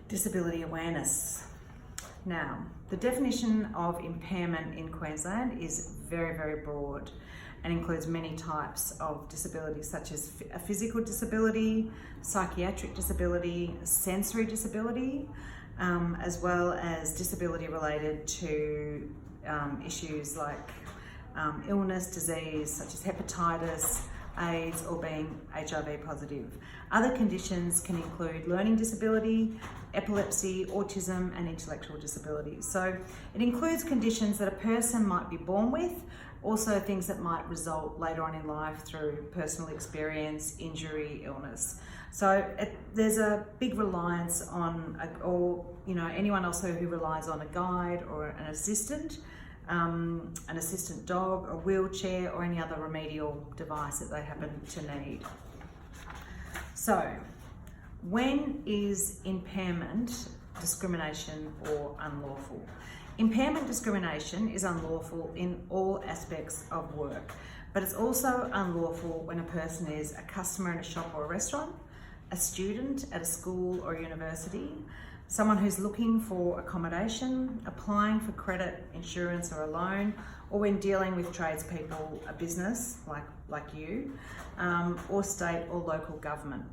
Disability awareness. Now, the definition of impairment in Queensland is very, very broad and includes many types of disabilities, such as a physical disability, psychiatric disability, sensory disability, as well as disability related to issues like illness, disease, such as hepatitis, AIDS, or being HIV positive. Other conditions can include learning disability, epilepsy, autism, and intellectual disabilities. So it includes conditions that a person might be born with, also things that might result later on in life through personal experience, injury, illness. So there's a big reliance on, anyone else who relies on a guide or an assistant dog, a wheelchair, or any other remedial device that they happen to need. So, when is impairment discrimination or unlawful? Impairment discrimination is unlawful in all aspects of work, but it's also unlawful when a person is a customer in a shop or a restaurant, a student at a school or university, someone who's looking for accommodation, applying for credit, insurance, or a loan, or when dealing with tradespeople, a business like you, or state or local government.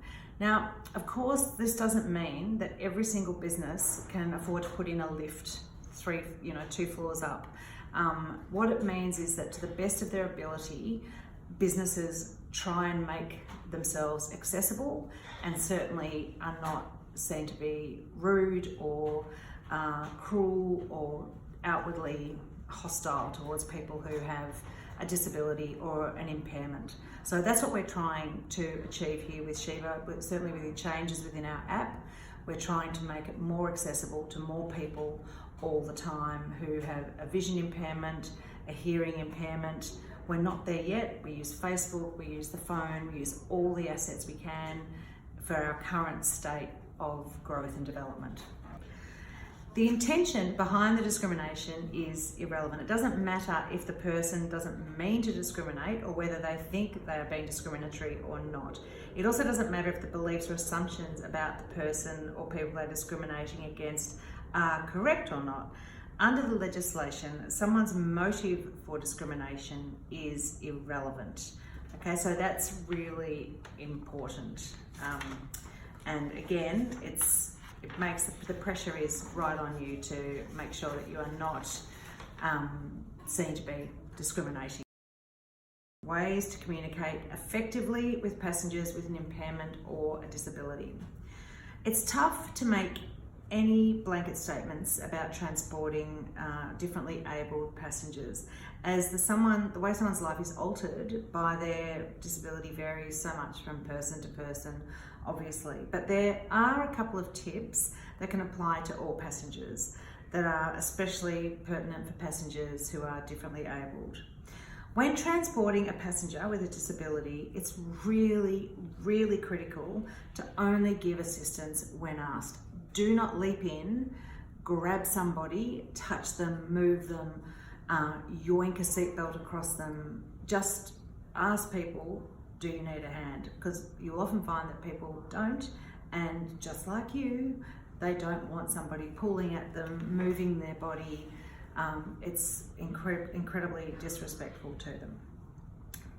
Now, of course, this doesn't mean that every single business can afford to put in a lift 2 floors up. What it means is that to the best of their ability, businesses try and make themselves accessible and certainly are not seen to be rude or cruel or outwardly hostile towards people who have a disability or an impairment. So that's what we're trying to achieve here with Shiva, but certainly with the changes within our app. We're trying to make it more accessible to more people all the time who have a vision impairment, a hearing impairment. We're not there yet. We use Facebook, we use the phone, we use all the assets we can for our current state of growth and development. The intention behind the discrimination is irrelevant. It doesn't matter if the person doesn't mean to discriminate or whether they think they are being discriminatory or not. It also doesn't matter if the beliefs or assumptions about the person or people they're discriminating against are correct or not. Under the legislation, someone's motive for discrimination is irrelevant. Okay, so that's really important. And again, it makes the pressure is right on you to make sure that you are not seen to be discriminating. Ways to communicate effectively with passengers with an impairment or a disability. It's tough to make any blanket statements about transporting differently abled passengers, as the way someone's life is altered by their disability varies so much from person to person, obviously. But there are a couple of tips that can apply to all passengers that are especially pertinent for passengers who are differently abled. When transporting a passenger with a disability, it's really, really critical to only give assistance when asked. Do not leap in, grab somebody, touch them, move them, yoink a seatbelt across them. Just ask people, do you need a hand? Because you'll often find that people don't, and just like you, they don't want somebody pulling at them, moving their body. It's incredibly disrespectful to them,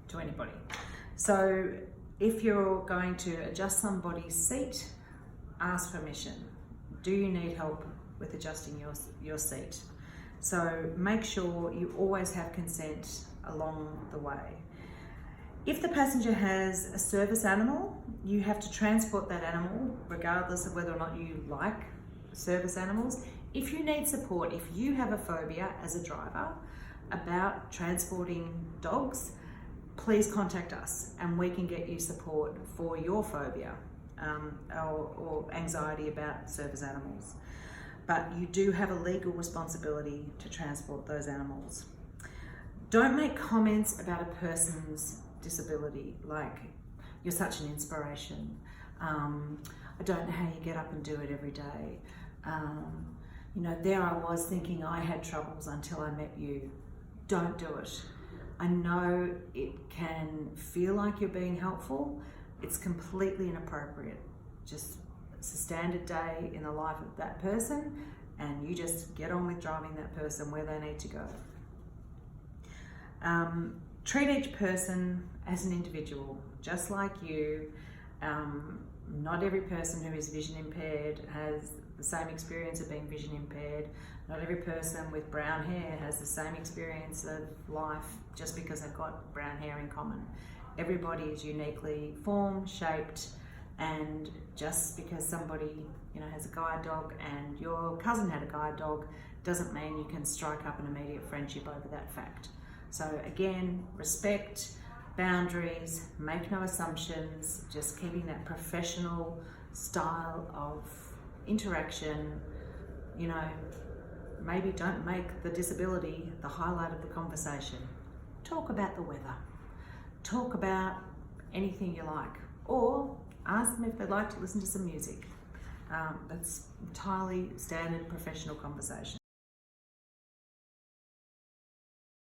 to anybody. So if you're going to adjust somebody's seat, ask permission. Do you need help with adjusting your seat? So make sure you always have consent along the way. If the passenger has a service animal, you have to transport that animal regardless of whether or not you like service animals. If you need support, if you have a phobia as a driver about transporting dogs, please contact us and we can get you support for your phobia or anxiety about service animals. But you do have a legal responsibility to transport those animals. Don't make comments about a person's disability, like, you're such an inspiration. I don't know how you get up and do it every day. There I was thinking I had troubles until I met you. Don't do it. I know it can feel like you're being helpful. It's completely inappropriate. Just it's a standard day in the life of that person, and you just get on with driving that person where they need to go. Treat each person as an individual, just like you. Not every person who is vision impaired has the same experience of being vision impaired. Not every person with brown hair has the same experience of life just because they've got brown hair in common. Everybody is uniquely formed, shaped, and just because somebody, has a guide dog and your cousin had a guide dog doesn't mean you can strike up an immediate friendship over that fact. So again, respect, boundaries, make no assumptions, just keeping that professional style of interaction. Maybe don't make the disability the highlight of the conversation. Talk about the weather. Talk about anything you like, or ask them if they'd like to listen to some music. That's entirely standard professional conversation.